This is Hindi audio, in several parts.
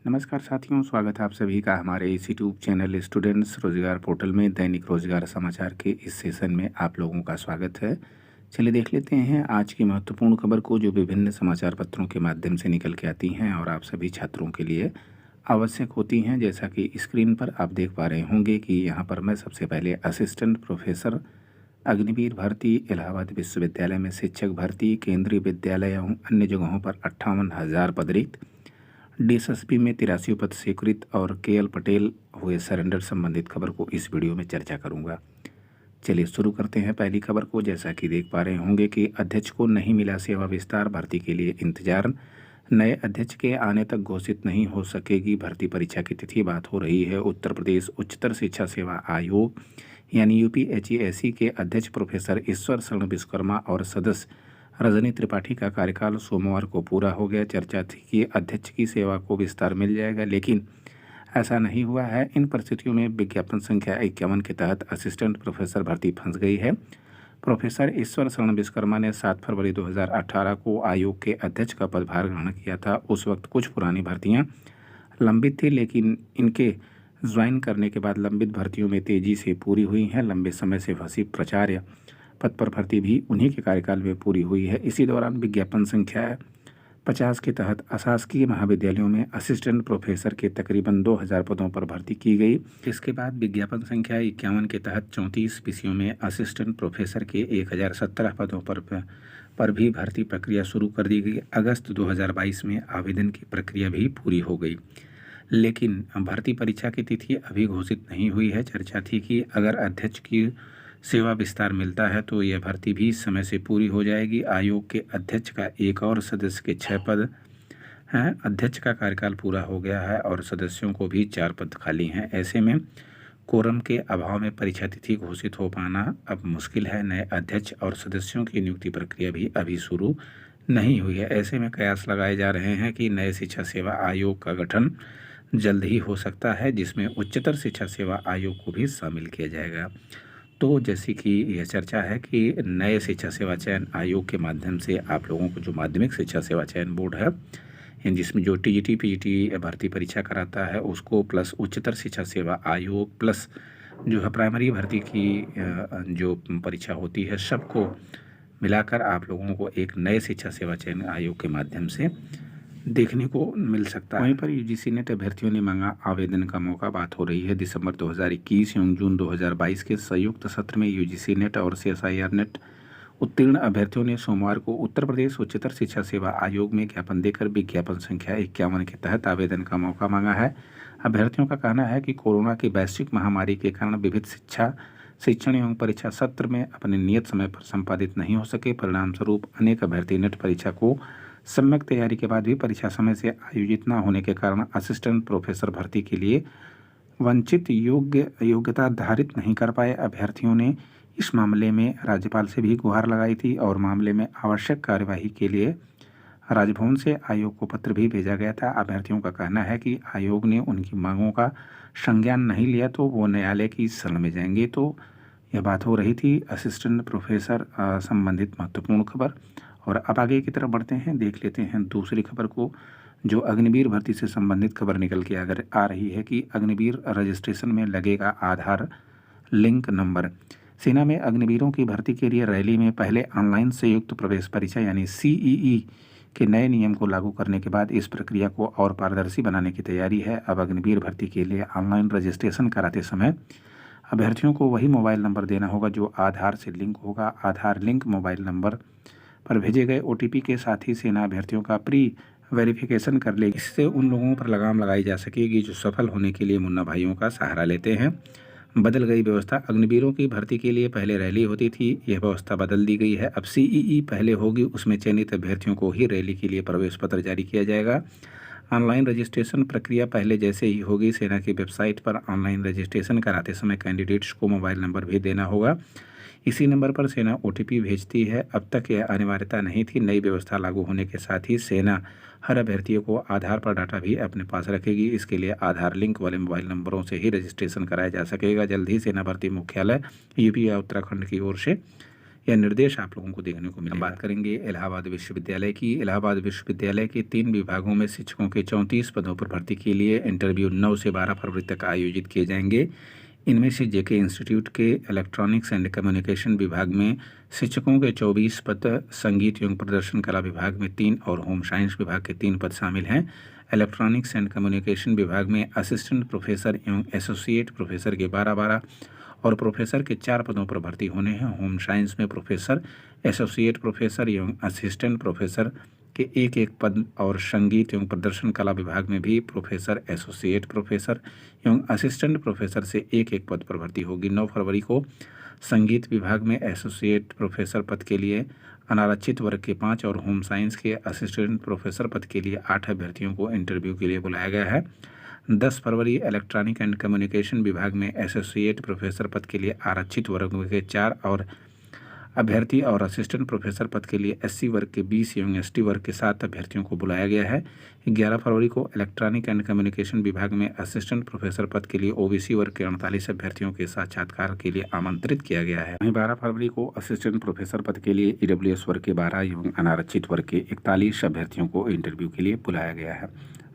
नमस्कार साथियों, स्वागत है आप सभी का हमारे इस यूट्यूब चैनल स्टूडेंट्स रोजगार पोर्टल में दैनिक रोजगार समाचार के इस सेशन में आप लोगों का स्वागत है। चलिए देख लेते हैं आज की महत्वपूर्ण खबर को जो विभिन्न समाचार पत्रों के माध्यम से निकल के आती हैं और आप सभी छात्रों के लिए आवश्यक होती हैं। जैसा कि स्क्रीन पर आप देख पा रहे होंगे कि यहाँ पर मैं सबसे पहले असिस्टेंट प्रोफेसर अग्निवीर भर्ती, इलाहाबाद विश्वविद्यालय में शिक्षक भर्ती, केंद्रीय विद्यालय एवं अन्य जगहों पर 58,000 पद रिक्त, डीएसएसपी में 83 पद स्वीकृत और केएल पटेल हुए सरेंडर संबंधित खबर को इस वीडियो में चर्चा करूंगा। चलिए शुरू करते हैं पहली खबर को। जैसा कि देख पा रहे होंगे कि अध्यक्ष को नहीं मिला सेवा विस्तार, भर्ती के लिए इंतजार, नए अध्यक्ष के आने तक घोषित नहीं हो सकेगी भर्ती परीक्षा की तिथि। बात हो रही है उत्तर प्रदेश उच्चतर शिक्षा सेवा आयोग यानी यूपीएचईएससी के अध्यक्ष प्रोफेसर ईश्वर शरण विश्वकर्मा और सदस्य रजनी त्रिपाठी का कार्यकाल सोमवार को पूरा हो गया। चर्चा थी कि अध्यक्ष की सेवा को विस्तार मिल जाएगा, लेकिन ऐसा नहीं हुआ है। इन परिस्थितियों में विज्ञापन संख्या 51 के तहत असिस्टेंट प्रोफेसर भर्ती फंस गई है। प्रोफेसर ईश्वर शरण विश्वकर्मा ने 7 फरवरी 2018 को आयोग के अध्यक्ष का पदभार ग्रहण किया था। उस वक्त कुछ पुरानी भर्तियां लंबित थी, लेकिन इनके ज्वाइन करने के बाद लंबित भर्तियों में तेजी से पूरी हुई हैं। लंबे समय से फंसी प्राचार्य पद पर भर्ती भी उन्हीं के कार्यकाल में पूरी हुई है। इसी दौरान विज्ञापन संख्या 50 के तहत अशासकीय महाविद्यालयों में असिस्टेंट प्रोफेसर के तकरीबन 2000 पदों पर भर्ती की गई। इसके बाद विज्ञापन संख्या 51 के तहत 34 विषयों में असिस्टेंट प्रोफेसर के 1017 पदों पर भी भर्ती प्रक्रिया शुरू कर दी गई। अगस्त 2022 में आवेदन की प्रक्रिया भी पूरी हो गई, लेकिन भर्ती परीक्षा की तिथि अभी घोषित नहीं हुई है। चर्चा थी कि अगर अध्यक्ष की सेवा विस्तार मिलता है तो यह भर्ती भी समय से पूरी हो जाएगी। आयोग के अध्यक्ष का एक और सदस्य के 6 पद हैं। अध्यक्ष का कार्यकाल पूरा हो गया है और सदस्यों को भी 4 पद खाली हैं। ऐसे में कोरम के अभाव में परीक्षा तिथि घोषित हो पाना अब मुश्किल है। नए अध्यक्ष और सदस्यों की नियुक्ति प्रक्रिया भी अभी शुरू नहीं हुई है। ऐसे में कयास लगाए जा रहे हैं कि नए शिक्षा सेवा आयोग का गठन जल्द ही हो सकता है, जिसमें उच्चतर शिक्षा सेवा आयोग को भी शामिल किया जाएगा। तो जैसे कि यह चर्चा है कि नए शिक्षा सेवा चयन आयोग के माध्यम से आप लोगों को जो माध्यमिक शिक्षा सेवा चयन बोर्ड है, जिसमें जो टीजीटी पीजीटी भर्ती परीक्षा कराता है उसको, प्लस उच्चतर शिक्षा सेवा आयोग, प्लस जो है प्राइमरी भर्ती की जो परीक्षा होती है, सबको मिलाकर आप लोगों को एक नए शिक्षा सेवा चयन आयोग के माध्यम से देखने को मिल सकता है। वहीं पर यूजीसी नेट अभ्यर्थियों ने मांगा आवेदन का मौका। बात हो रही है दिसंबर 2021 एवं जून 2022 के संयुक्त सत्र में यूजीसी नेट और सीएसआईआर नेट उत्तीर्ण अभ्यर्थियों ने सोमवार को उत्तर प्रदेश उच्चतर शिक्षा सेवा आयोग में ज्ञापन देकर विज्ञापन संख्या 51 के तहत आवेदन का मौका मांगा है। अभ्यर्थियों का कहना है कि कोरोना की वैश्विक महामारी के कारण विविध शिक्षण एवं परीक्षा सत्र में अपने नियत समय पर संपादित नहीं हो सके। परिणाम स्वरूप अनेक अभ्यर्थी नेट परीक्षा को सम्यक तैयारी के बाद भी परीक्षा समय से आयोजित न होने के कारण असिस्टेंट प्रोफेसर भर्ती के लिए वंचित योग्यता धारित नहीं कर पाए। अभ्यर्थियों ने इस मामले में राज्यपाल से भी गुहार लगाई थी और मामले में आवश्यक कार्यवाही के लिए राजभवन से आयोग को पत्र भी भेजा गया था। अभ्यर्थियों का कहना है कि आयोग ने उनकी मांगों का संज्ञान नहीं लिया तो वो न्यायालय की शरण में जाएंगे। तो यह बात हो रही थी असिस्टेंट प्रोफेसर संबंधित महत्वपूर्ण खबर। और अब आगे की तरफ बढ़ते हैं, देख लेते हैं दूसरी खबर को, जो अग्निवीर भर्ती से संबंधित खबर निकल के अगर आ रही है कि अग्निवीर रजिस्ट्रेशन में लगेगा आधार लिंक नंबर। सेना में अग्निवीरों की भर्ती के लिए रैली में पहले ऑनलाइन संयुक्त प्रवेश परीक्षा यानी सीईई के नए नियम को लागू करने के बाद इस प्रक्रिया को और पारदर्शी बनाने की तैयारी है। अब अग्निवीर भर्ती के लिए ऑनलाइन रजिस्ट्रेशन कराते समय अभ्यर्थियों को वही मोबाइल नंबर देना होगा जो आधार से लिंक होगा। आधार लिंक मोबाइल नंबर पर भेजे गए ओटीपी के साथ ही सेना अभ्यर्थियों का प्री वेरिफिकेशन कर लेगी। इससे उन लोगों पर लगाम लगाई जा सकेगी जो सफल होने के लिए मुन्ना भाइयों का सहारा लेते हैं। बदल गई व्यवस्था। अग्निवीरों की भर्ती के लिए पहले रैली होती थी, यह व्यवस्था बदल दी गई है। अब सीईई पहले होगी, उसमें चयनित अभ्यर्थियों को ही रैली के लिए प्रवेश पत्र जारी किया जाएगा। ऑनलाइन रजिस्ट्रेशन प्रक्रिया पहले जैसे ही होगी। सेना की वेबसाइट पर ऑनलाइन रजिस्ट्रेशन कराते समय कैंडिडेट्स को मोबाइल नंबर भी देना होगा। इसी नंबर पर सेना ओटीपी भेजती है। अब तक यह अनिवार्यता नहीं थी। नई व्यवस्था लागू होने के साथ ही सेना हर अभ्यर्थियों को आधार पर डाटा भी अपने पास रखेगी। इसके लिए आधार लिंक वाले मोबाइल नंबरों से ही रजिस्ट्रेशन कराया जा सकेगा। जल्द ही सेना भर्ती मुख्यालय यूपी या उत्तराखंड की ओर से यह निर्देश आप लोगों को देखने को मिलेगा। बात करेंगे इलाहाबाद विश्वविद्यालय की। इलाहाबाद विश्वविद्यालय के 3 विभागों में शिक्षकों के 34 पदों पर भर्ती के लिए इंटरव्यू 9 से 12 फरवरी तक आयोजित किए जाएंगे। इनमें से जेके इंस्टीट्यूट के इलेक्ट्रॉनिक्स एंड कम्युनिकेशन विभाग में शिक्षकों के 24 पद, संगीत एवं प्रदर्शन कला विभाग में 3 और होम साइंस विभाग के 3 पद शामिल हैं। इलेक्ट्रॉनिक्स एंड कम्युनिकेशन विभाग में असिस्टेंट प्रोफेसर एवं एसोसिएट प्रोफेसर के 12-12 और प्रोफेसर के 4 पदों पर भर्ती होने हैं। होम साइंस में प्रोफेसर, एसोसिएट प्रोफेसर एवं असिस्टेंट प्रोफेसर के 1-1 पद और संगीत एवं प्रदर्शन कला विभाग में भी प्रोफेसर, एसोसिएट प्रोफेसर एवं असिस्टेंट प्रोफेसर से 1-1 पद पर भर्ती होगी। 9 फरवरी को संगीत विभाग में एसोसिएट प्रोफेसर पद के लिए अनारक्षित वर्ग के 5 और होम साइंस के असिस्टेंट प्रोफेसर पद के लिए 8 अभ्यर्थियों को इंटरव्यू के लिए बुलाया गया है। 10 फरवरी इलेक्ट्रॉनिक एंड कम्युनिकेशन विभाग में एसोसिएट प्रोफेसर पद के लिए आरक्षित वर्ग के 4 और अभ्यर्थी और असिस्टेंट प्रोफेसर पद के लिए एससी वर्ग के 20 एवं एसटी वर्ग के 7 अभ्यर्थियों को बुलाया गया है। 11 फरवरी को इलेक्ट्रॉनिक एंड कम्युनिकेशन विभाग में असिस्टेंट प्रोफेसर पद के लिए ओबीसी वर्ग के 48 अभ्यर्थियों के साक्षात्कार के लिए आमंत्रित किया गया है। वहीं 12 फरवरी को असिस्टेंट प्रोफेसर पद के लिए ईडब्ल्यूएस वर्ग के 12 एवं अनारक्षित वर्ग के 41 अभ्यर्थियों को इंटरव्यू के लिए बुलाया गया है।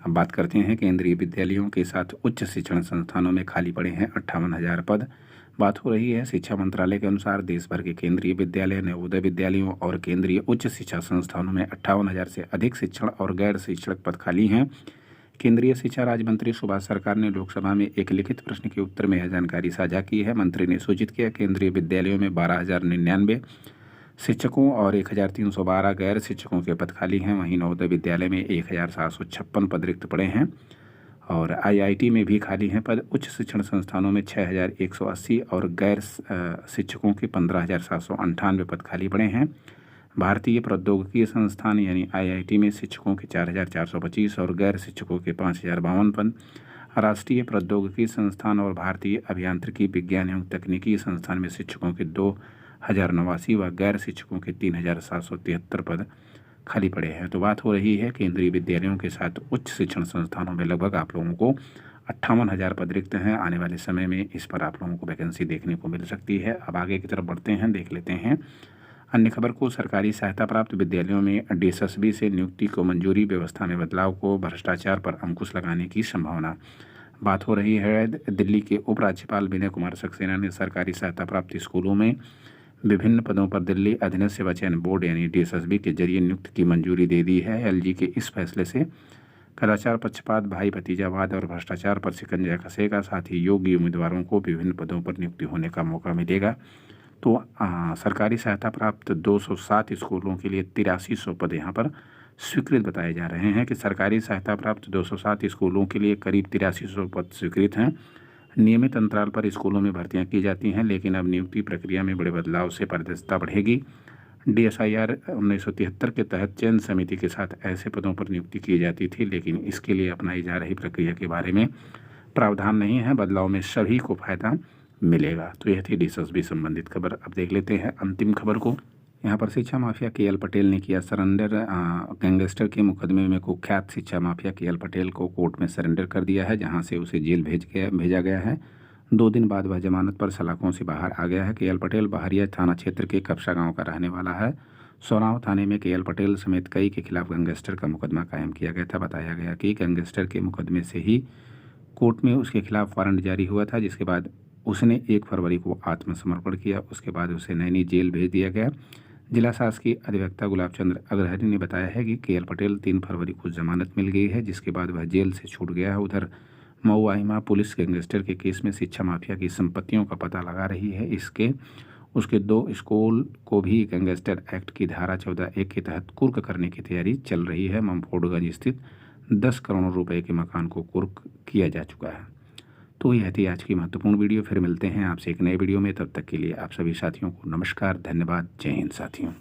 अब बात करते हैं केंद्रीय विद्यालयों के साथ उच्च शिक्षण संस्थानों में खाली पड़े हैं 58,000 पद। बात हो रही है शिक्षा मंत्रालय के अनुसार देश भर के केंद्रीय विद्यालय, नवोदय विद्यालयों और केंद्रीय उच्च शिक्षा संस्थानों में 58,000 से अधिक शिक्षण और गैर शिक्षक पद खाली हैं। केंद्रीय शिक्षा राज्य मंत्री सुभाष सरकार ने लोकसभा में एक लिखित प्रश्न के उत्तर में यह जानकारी साझा की है। मंत्री ने सूचित किया केंद्रीय विद्यालयों में 12,099 शिक्षकों और 1,312 गैर शिक्षकों के पद खाली हैं। वहीं नवोदय विद्यालय में 1,756 पद रिक्त पड़े हैं और आईआईटी में भी खाली हैं पद। उच्च शिक्षण संस्थानों में 6,180 और गैर शिक्षकों के 15,798 पद खाली पड़े हैं। भारतीय प्रौद्योगिकी संस्थान यानी आईआईटी में शिक्षकों के 4,425 और गैर शिक्षकों के 5,052 पद। राष्ट्रीय प्रौद्योगिकी संस्थान और भारतीय अभियांत्रिकी विज्ञान एवं तकनीकी संस्थान में शिक्षकों के 2,089 व गैर शिक्षकों के 3,773 पद खाली पड़े हैं। तो बात हो रही है केंद्रीय विद्यालयों के साथ उच्च शिक्षण संस्थानों में लगभग आप लोगों को 58,000 पद रिक्त हैं। आने वाले समय में इस पर आप लोगों को वैकेंसी देखने को मिल सकती है। अब आगे की तरफ बढ़ते हैं, देख लेते हैं अन्य खबर को। सरकारी सहायता प्राप्त विद्यालयों में डीएसएसबी से नियुक्ति को मंजूरी, व्यवस्था में बदलाव को भ्रष्टाचार पर अंकुश लगाने की संभावना। बात हो रही है दिल्ली के उपराज्यपाल विनय कुमार सक्सेना ने सरकारी सहायता प्राप्त स्कूलों में विभिन्न पदों पर दिल्ली अधीनस्थ सेवा चयन बोर्ड यानी डीएसएसबी के जरिए नियुक्ति की मंजूरी दे दी है। एलजी के इस फैसले से कदाचार, पक्षपात, भाई भतीजावाद और भ्रष्टाचार पर शिकंजा कसेगा। साथ ही योग्य उम्मीदवारों को विभिन्न पदों पर नियुक्ति होने का मौका मिलेगा। तो सरकारी सहायता प्राप्त 207 स्कूलों के लिए 8300 पद यहाँ पर स्वीकृत बताए जा रहे हैं कि सरकारी सहायता प्राप्त 207 स्कूलों के लिए करीब 8300 पद स्वीकृत हैं। नियमित अंतराल पर स्कूलों में भर्तियां की जाती हैं, लेकिन अब नियुक्ति प्रक्रिया में बड़े बदलाव से पारदर्शिता बढ़ेगी। डीएसआईआर 1973 के तहत चयन समिति के साथ ऐसे पदों पर नियुक्ति की जाती थी, लेकिन इसके लिए अपनाई जा रही प्रक्रिया के बारे में प्रावधान नहीं है। बदलाव में सभी को फायदा मिलेगा। तो यह थी डीएसएसबी संबंधित खबर। अब देख लेते हैं अंतिम खबर को। यहाँ पर शिक्षा माफिया केएल पटेल ने किया सरेंडर। गैंगस्टर के मुकदमे में कुख्यात शिक्षा माफिया केएल पटेल को कोर्ट में सरेंडर कर दिया है, जहाँ से उसे जेल भेजा गया है। 2 दिन बाद वह जमानत पर सलाखों से बाहर आ गया है। केएल पटेल बहरिया थाना क्षेत्र के कपसा गांव का रहने वाला है। सोनाव थाने में केएल पटेल समेत कई के खिलाफ गैंगस्टर का मुकदमा कायम किया गया था। बताया गया कि गैंगस्टर के मुकदमे से ही कोर्ट में उसके खिलाफ वारंट जारी हुआ था, जिसके बाद उसने 1 फरवरी को आत्मसमर्पण किया। उसके बाद उसे नैनी जेल भेज दिया गया। जिला शासकीय अधिवक्ता गुलाब चंद्र अग्रहरि ने बताया है कि केएल पटेल 3 फरवरी को जमानत मिल गई है, जिसके बाद वह जेल से छूट गया है। उधर मऊ आइमा पुलिस गैंगस्टर के केस में शिक्षा माफिया की संपत्तियों का पता लगा रही है। उसके 2 स्कूल को भी गैंगस्टर एक्ट की धारा 14(1) के तहत कुर्क करने की तैयारी चल रही है। ममफोर्डगंज स्थित 10 करोड़ रुपए के मकान को कुर्क किया जा चुका है। तो यह थी आज की महत्वपूर्ण वीडियो। फिर मिलते हैं आपसे एक नए वीडियो में। तब तक के लिए आप सभी साथियों को नमस्कार, धन्यवाद, जय हिंद साथियों।